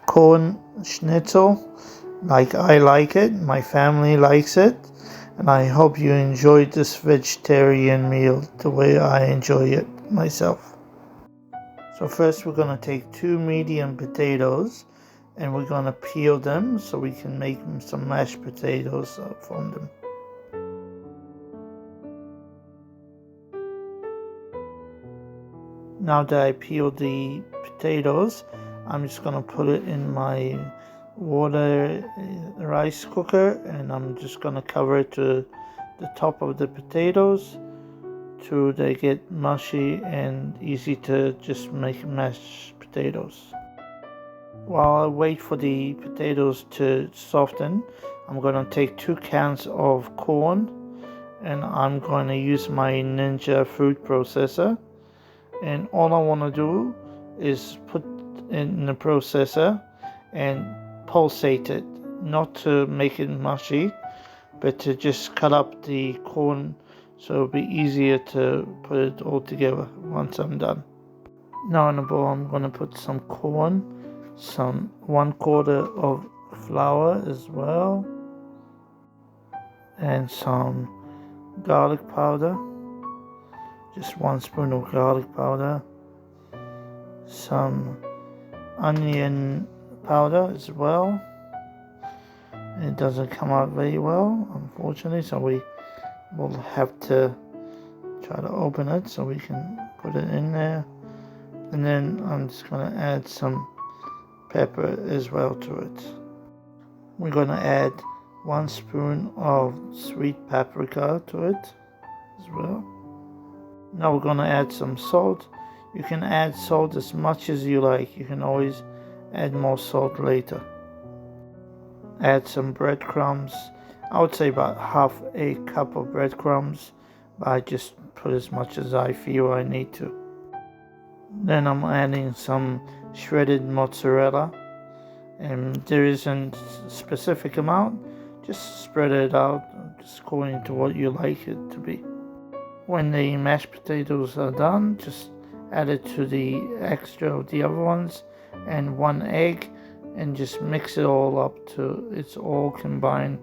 corn schnitzel like I like it, my family likes it, and I hope you enjoyed this vegetarian meal the way I enjoy it myself. So first we're going to take 2 medium potatoes and we're going to peel them so we can make some mashed potatoes from them. Now that I peeled the potatoes, I'm just going to put it in my water rice cooker and I'm just going to cover it to the top of the potatoes till they get mushy and easy to just make mashed potatoes. While I wait for the potatoes to soften, I'm going to take 2 cans of corn and I'm going to use my Ninja food processor. And all I want to do is put in the processor and pulsate it, not to make it mushy, but to just cut up the corn so it'll be easier to put it all together once I'm done. Now in a bowl I'm going to put some corn, some 1/4 of flour as well, and some garlic powder. Just 1 spoon of garlic powder, some onion powder as well. It doesn't come out very well, unfortunately, so we will have to try to open it so we can put it in there. And then I'm just going to add some pepper as well to it. We're going to add 1 spoon of sweet paprika to it as well. Now we're going to add some salt. You can add salt as much as you like. You can always add more salt later. Add some breadcrumbs. I would say about 1/2 cup of breadcrumbs, but I just put as much as I feel I need to. Then I'm adding some shredded mozzarella, and there isn't a specific amount. Just spread it out just according to what you like it to be. When the mashed potatoes are done, just add it to the extra of the other ones and 1 egg and just mix it all up till it's all combined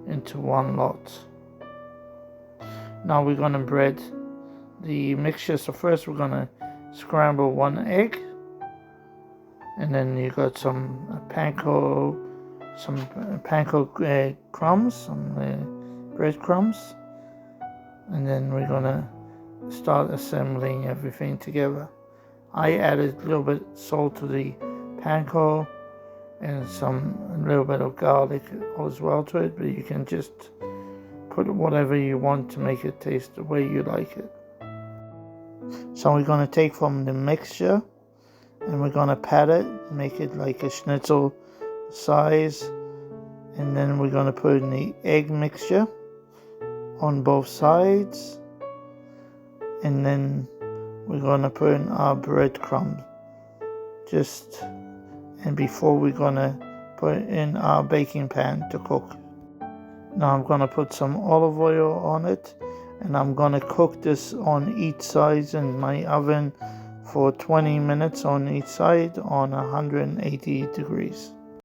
into one lot. Now we're going to bread the mixture. So first we're going to scramble 1 egg, and then you got some panko crumbs, some bread crumbs. And then we're gonna start assembling everything together. I added a little bit of salt to the panko and a little bit of garlic as well to it, but you can just put whatever you want to make it taste the way you like it. So we're gonna take from the mixture and we're gonna pat it, make it like a schnitzel size, and then we're gonna put in the egg mixture on both sides, and then we're going to put in our breadcrumbs and before we're going to put in our baking pan to cook. Now I'm going to put some olive oil on it and I'm going to cook this on each side in my oven for 20 minutes on each side on 180 degrees.